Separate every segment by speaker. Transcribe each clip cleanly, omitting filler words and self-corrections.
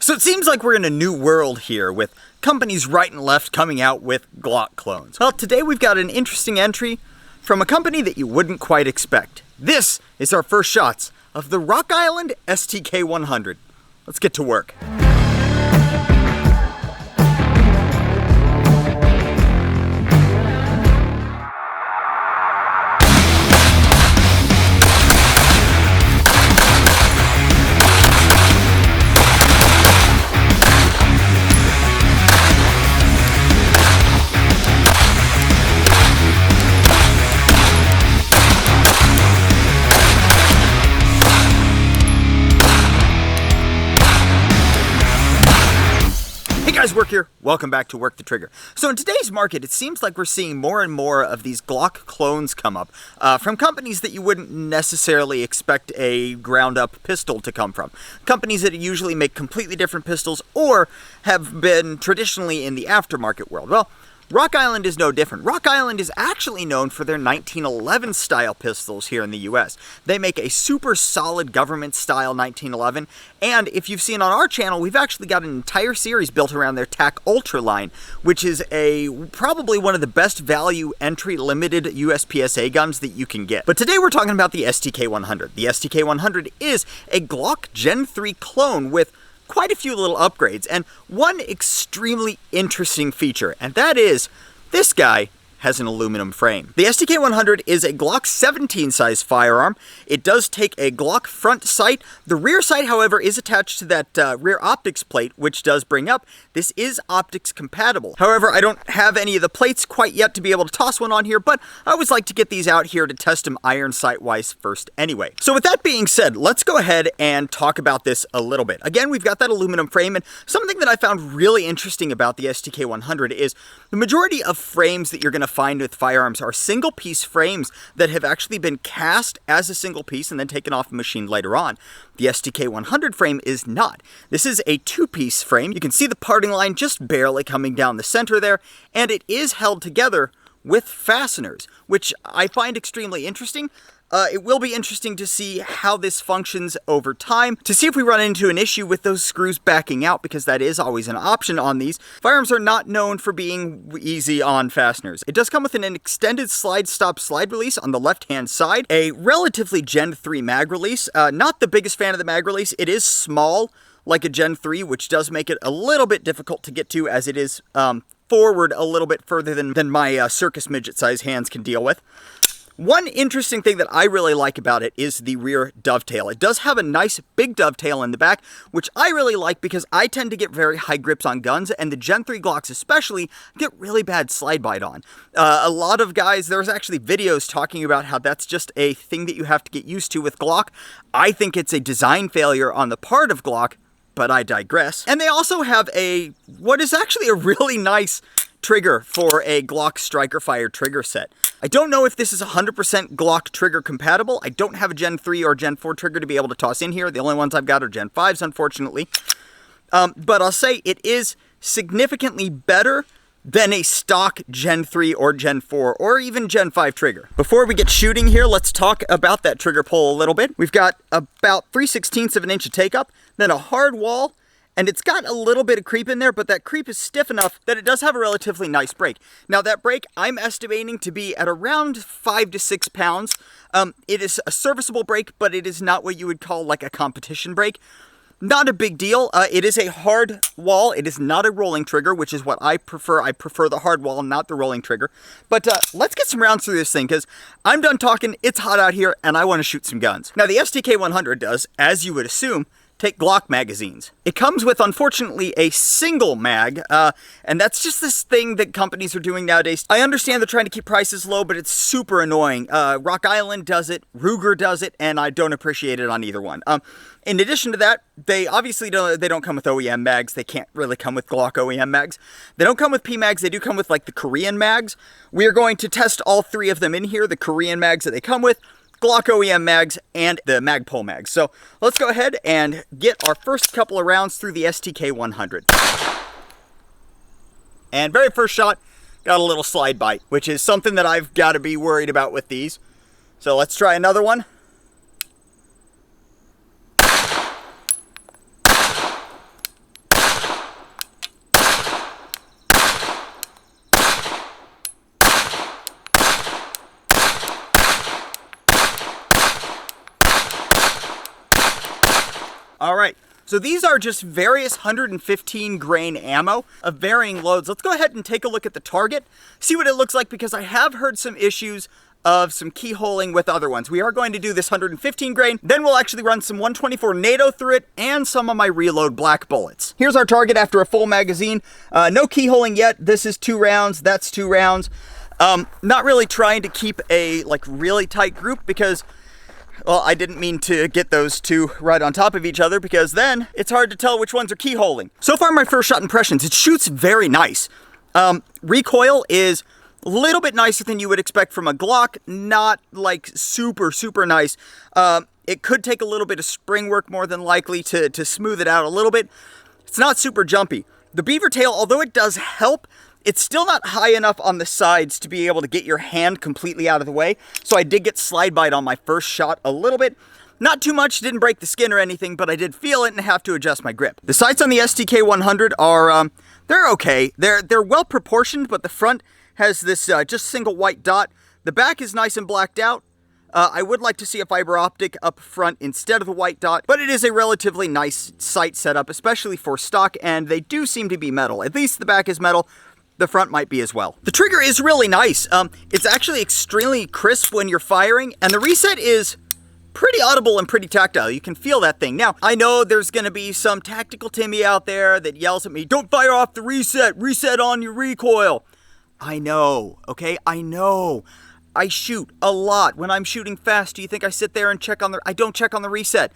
Speaker 1: So it seems like we're in a new world here with companies right and left coming out with Glock clones. Well, today we've got an interesting entry from a company that you wouldn't quite expect. This is our first shots of the Rock Island STK100. Let's get to work. Hey guys, Work here. Welcome back to Work the Trigger. So in today's market, it seems like we're seeing more and more of these Glock clones come up from companies that you wouldn't necessarily expect a ground-up pistol to come from. Companies that usually make completely different pistols or have been traditionally in the aftermarket world. Well, Rock Island is no different. Rock Island is actually known for their 1911 style pistols here in the US. They make a super solid government style 1911, and if you've seen on our channel, we've actually got an entire series built around their TAC Ultra line, which is probably one of the best value entry limited USPSA guns that you can get. But today we're talking about the STK100. The STK100 is a Glock Gen 3 clone with quite a few little upgrades, and one extremely interesting feature, and that is this guy has an aluminum frame. The STK100 is a Glock 17 size firearm. It does take a Glock front sight. The rear sight, however, is attached to that rear optics plate, which does bring up, this is optics compatible. However, I don't have any of the plates quite yet to be able to toss one on here, but I always like to get these out here to test them iron sight-wise first anyway. So with that being said, let's go ahead and talk about this a little bit. Again, we've got that aluminum frame, and something that I found really interesting about the STK100 is the majority of frames that you're going to find with firearms are single piece frames that have actually been cast as a single piece and then taken off a machine later on. The STK100 frame is not. This is a two-piece frame. You can see the parting line just barely coming down the center there, and it is held together with fasteners, which I find extremely interesting. It will be interesting to see how this functions over time, to see if we run into an issue with those screws backing out, because that is always an option on these. Firearms are not known for being easy on fasteners. It does come with an extended slide-stop slide release on the left-hand side, a relatively Gen 3 mag release. Not the biggest fan of the mag release. It is small, like a Gen 3, which does make it a little bit difficult to get to, as it is forward a little bit further than my circus midget-sized hands can deal with. One interesting thing that I really like about it is the rear dovetail. It does have a nice big dovetail in the back, which I really like because I tend to get very high grips on guns, and the Gen 3 Glocks especially get really bad slide bite on. A lot of guys, there's actually videos talking about how that's just a thing that you have to get used to with Glock. I think it's a design failure on the part of Glock, but I digress. And they also have what is actually a really nice trigger for a Glock Striker Fire trigger set. I don't know if this is 100% Glock trigger compatible. I don't have a Gen 3 or Gen 4 trigger to be able to toss in here. The only ones I've got are Gen 5s, unfortunately. But I'll say it is significantly better than a stock Gen 3 or Gen 4 or even Gen 5 trigger. Before we get shooting here, let's talk about that trigger pull a little bit. We've got about 3/16 of an inch of take up, then a hard wall, and it's got a little bit of creep in there, but that creep is stiff enough that it does have a relatively nice break. Now that break, I'm estimating to be at around 5 to 6 pounds. It is a serviceable break, but it is not what you would call like a competition break. Not a big deal. It is a hard wall. It is not a rolling trigger, which is what I prefer. I prefer the hard wall, not the rolling trigger. But let's get some rounds through this thing, because I'm done talking. It's hot out here, and I want to shoot some guns. Now, the STK100 does, as you would assume, take Glock magazines. It comes with, unfortunately, a single mag, and that's just this thing that companies are doing nowadays. I understand they're trying to keep prices low, but it's super annoying. Rock Island does it, Ruger does it, and I don't appreciate it on either one. In addition to that, they obviously don't come with OEM mags. They can't really come with Glock OEM mags. They don't come with Pmags. They do come with like the Korean mags. We are going to test all three of them in here, the Korean mags that they come with, Glock OEM mags, and the Magpul mags. So let's go ahead and get our first couple of rounds through the STK100. And very first shot, got a little slide bite, which is something that I've got to be worried about with these. So let's try another one. So these are just various 115 grain ammo of varying loads. Let's go ahead and take a look at the target, see what it looks like, because I have heard some issues of some keyholing with other ones. We are going to do this 115 grain, then we'll actually run some 124 NATO through it and some of my reload black bullets. Here's our target after a full magazine. No keyholing yet. This is 2 rounds, that's 2 rounds. Not really trying to keep a really tight group because, well, I didn't mean to get those two right on top of each other because then it's hard to tell which ones are keyholing. So far, my first shot impressions, it shoots very nice. Recoil is a little bit nicer than you would expect from a Glock, not like super, super nice. It could take a little bit of spring work more than likely to smooth it out a little bit. It's not super jumpy. The beaver tail, although it does help, it's still not high enough on the sides to be able to get your hand completely out of the way. So I did get slide bite on my first shot a little bit. Not too much, didn't break the skin or anything, but I did feel it and have to adjust my grip. The sights on the STK100 are, they're okay. They're well proportioned, but the front has this just single white dot. The back is nice and blacked out. I would like to see a fiber optic up front instead of a white dot, but it is a relatively nice sight setup, especially for stock, and they do seem to be metal. At least the back is metal. The front might be as well. The trigger is really nice. It's actually extremely crisp when you're firing, and the reset is pretty audible and pretty tactile. You can feel that thing. Now, I know there's gonna be some tactical Timmy out there that yells at me, "Don't fire off the reset on your recoil." I know, okay? I know. I shoot a lot. When I'm shooting fast, do you think I sit there and I don't check on the reset.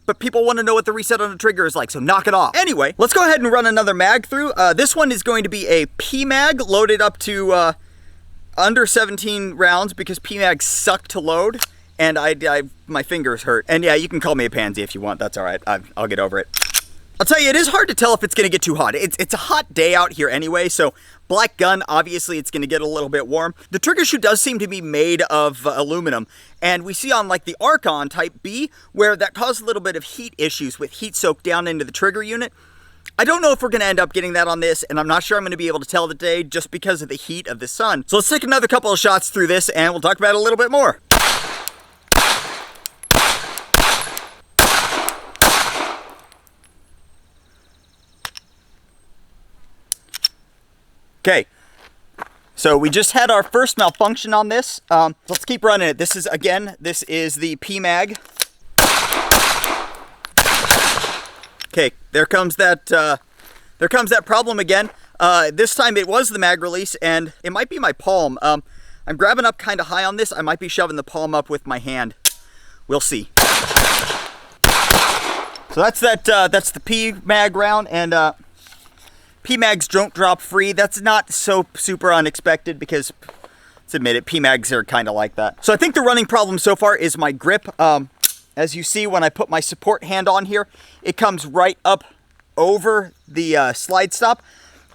Speaker 1: But people want to know what the reset on the trigger is like, so knock it off. Anyway, let's go ahead and run another mag through. This one is going to be a Pmag loaded up to under 17 rounds because Pmags suck to load, and my fingers hurt. And yeah, you can call me a pansy if you want. That's all right. I'll get over it. I'll tell you, it is hard to tell if it's going to get too hot. It's a hot day out here anyway, so black gun, obviously it's going to get a little bit warm. The trigger shoe does seem to be made of aluminum, and we see on like the Archon Type B, where that caused a little bit of heat issues with heat soaked down into the trigger unit. I don't know if we're going to end up getting that on this, and I'm not sure I'm going to be able to tell today just because of the heat of the sun. So let's take another couple of shots through this, and we'll talk about it a little bit more. Okay, so we just had our first malfunction on this. Let's keep running it. This is the Pmag. Okay, there comes that problem again. This time it was the mag release, and it might be my palm. I'm grabbing up kind of high on this. I might be shoving the palm up with my hand. We'll see. So that's the Pmag round, and Pmags don't drop free. That's not so super unexpected because, let's admit it, Pmags are kind of like that. So I think the running problem so far is my grip. As you see, when I put my support hand on here, it comes right up over the slide stop.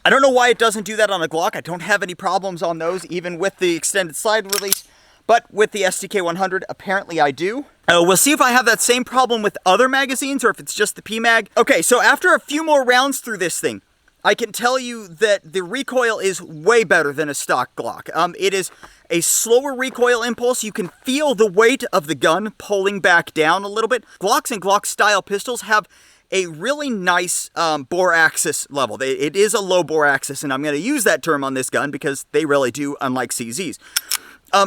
Speaker 1: I don't know why it doesn't do that on a Glock. I don't have any problems on those, even with the extended slide release. But with the STK100, apparently I do. We'll see if I have that same problem with other magazines or if it's just the Pmag. Okay, so after a few more rounds through this thing, I can tell you that the recoil is way better than a stock Glock. It is a slower recoil impulse. You can feel the weight of the gun pulling back down a little bit. Glocks and Glock style pistols have a really nice bore axis level. It is a low bore axis, and I'm going to use that term on this gun because they really do, unlike CZs.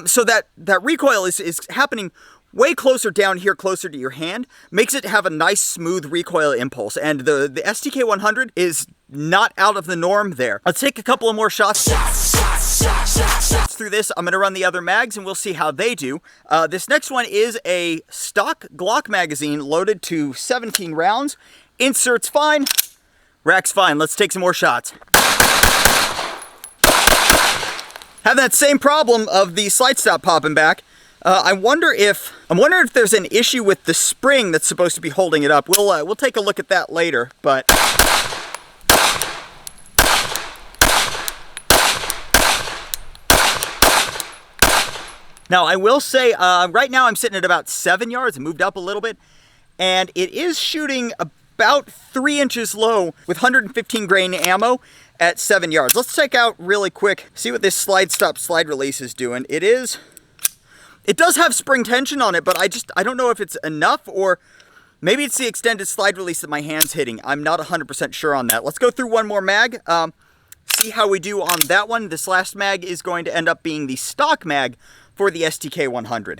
Speaker 1: So that recoil is happening way closer down here, closer to your hand, makes it have a nice smooth recoil impulse, and the STK100 is not out of the norm there. Let's take a couple of more shots through this. I'm going to run the other mags and we'll see how they do. This next one is a stock Glock magazine loaded to 17 rounds. Insert's fine, rack's fine. Let's take some more shots. Have that same problem of the slide stop popping back. I'm wondering if there's an issue with the spring that's supposed to be holding it up. We'll take a look at that later, but now I will say right now I'm sitting at about 7 yards. I moved up a little bit, and it is shooting about 3 inches low with 115 grain ammo at 7 yards. Let's check out really quick, see what this slide stop slide release is doing. It does have spring tension on it, but I don't know if it's enough or Maybe it's the extended slide release that my hand's hitting. I'm not 100% sure on that. Let's go through one more mag. See how we do on that one. This last mag is going to end up being the stock mag for the STK100.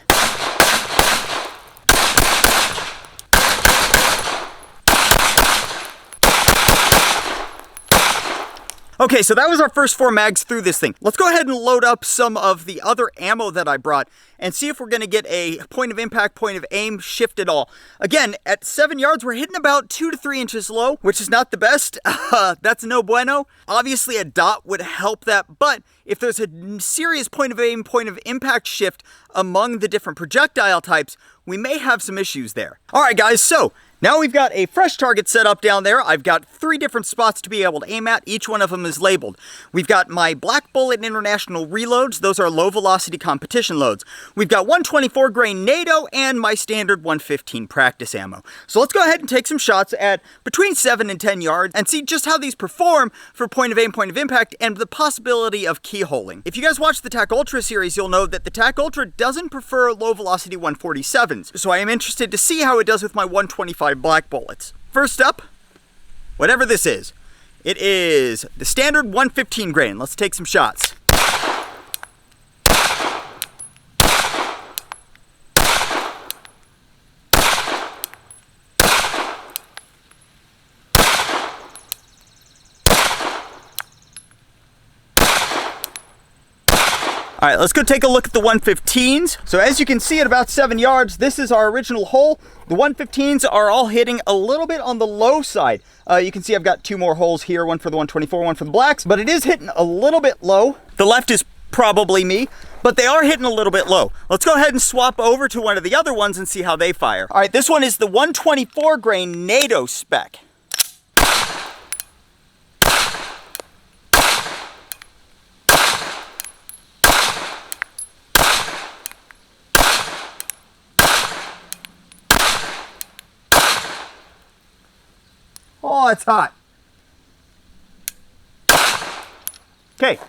Speaker 1: Okay, so that was our first 4 mags through this thing. Let's go ahead and load up some of the other ammo that I brought and see if we're going to get a point of impact, point of aim shift at all. Again, at 7 yards, we're hitting about 2 to 3 inches low, which is not the best. That's no bueno. Obviously, a dot would help that, but if there's a serious point of aim, point of impact shift among the different projectile types, we may have some issues there. All right, guys, so now we've got a fresh target set up down there. I've got 3 different spots to be able to aim at. Each one of them is labeled. We've got my Black Bullet International reloads. Those are low velocity competition loads. We've got 124 grain NATO and my standard 115 practice ammo. So let's go ahead and take some shots at between 7 and 10 yards and see just how these perform for point of aim, point of impact, and the possibility of keyholing. If you guys watch the TAC Ultra series, you'll know that the TAC Ultra doesn't prefer low velocity 147s. So I am interested to see how it does with my 125 black bullets. First up, whatever this is, it is the standard 115 grain. Let's take some shots. All right, let's go take a look at the 115s. So as you can see at about 7 yards, this is our original hole. The 115s are all hitting a little bit on the low side. You can see I've got 2 more holes here, one for the 124, one for the blacks, but it is hitting a little bit low. The left is probably me, but they are hitting a little bit low. Let's go ahead and swap over to one of the other ones and see how they fire. All right, this one is the 124 grain NATO spec. Oh, it's hot. Okay,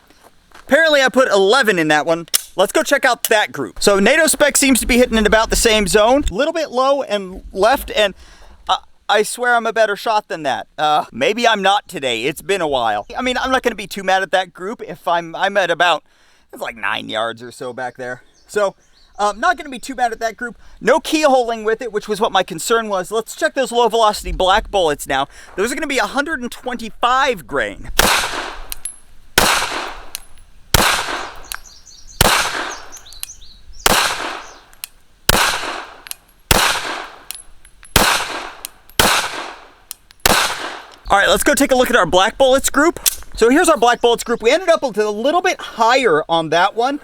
Speaker 1: apparently I put 11 in that one. Let's go check out that group. So NATO spec seems to be hitting in about the same zone. A little bit low and left, and I swear I'm a better shot than that. Maybe I'm not today. It's been a while. I mean, I'm not gonna be too mad at that group if I'm at about, it's like 9 yards or so back there. So, not going to be too bad at that group. No keyholing with it, which was what my concern was. Let's check those low velocity black bullets now. Those are going to be 125 grain. All right, let's go take a look at our black bullets group. So here's our black bullets group. We ended up a little bit higher on that one.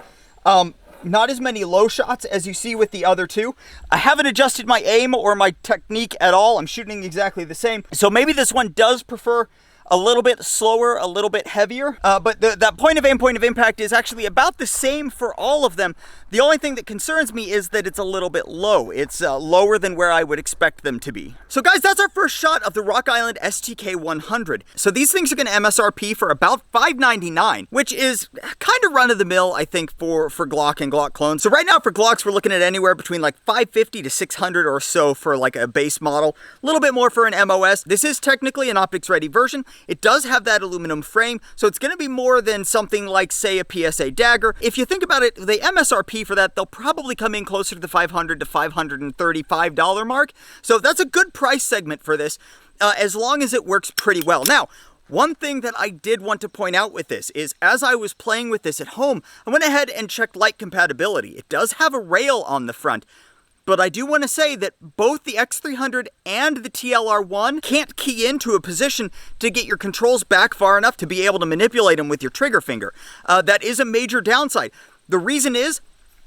Speaker 1: Not as many low shots as you see with the other 2. I haven't adjusted my aim or my technique at all. I'm shooting exactly the same. So maybe this one does prefer a little bit slower, a little bit heavier. But that point of aim, point of impact is actually about the same for all of them. The only thing that concerns me is that it's a little bit low. It's lower than where I would expect them to be. So guys, that's our first shot of the Rock Island STK100. So these things are going to MSRP for about $5.99, which is kind of run-of-the-mill, I think, for Glock and Glock Clone. So right now for Glocks, we're looking at anywhere between like $550 to $600 or so for like a base model. A little bit more for an MOS. This is technically an optics-ready version. It does have that aluminum frame, so it's going to be more than something like, say, a PSA dagger. If you think about it, the MSRP for that, they'll probably come in closer to the $500 to $535 mark. So that's a good price segment for this, as long as it works pretty well. Now, one thing that I did want to point out with this is, as I was playing with this at home, I went ahead and checked light compatibility. It does have a rail on the front, but I do want to say that both the X300 and the TLR1 can't key into a position to get your controls back far enough to be able to manipulate them with your trigger finger. That is a major downside. The reason is,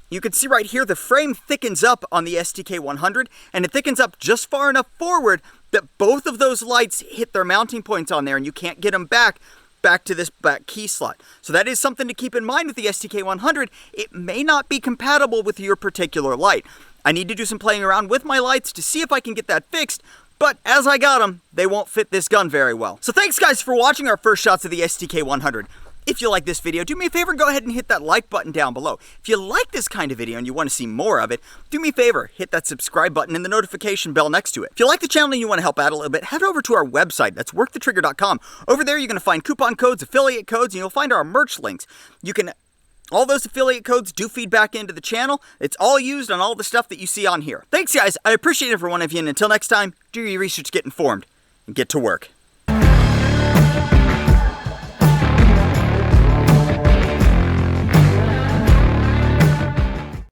Speaker 1: you can see right here, the frame thickens up on the STK100, and it thickens up just far enough forward that both of those lights hit their mounting points on there, and you can't get them back to this back key slot. So that is something to keep in mind with the STK100. It may not be compatible with your particular light. I need to do some playing around with my lights to see if I can get that fixed, but as I got them, they won't fit this gun very well. So thanks guys for watching our first shots of the STK100. If you like this video, do me a favor, go ahead and hit that like button down below. If you like this kind of video and you want to see more of it, do me a favor, hit that subscribe button and the notification bell next to it. If you like the channel and you want to help out a little bit, head over to our website. That's workthetrigger.com. Over there, you're going to find coupon codes, affiliate codes, and you'll find our merch links. All those affiliate codes do feed back into the channel. It's all used on all the stuff that you see on here. Thanks, guys. I appreciate every one of you, and until next time, do your research, get informed, and get to work.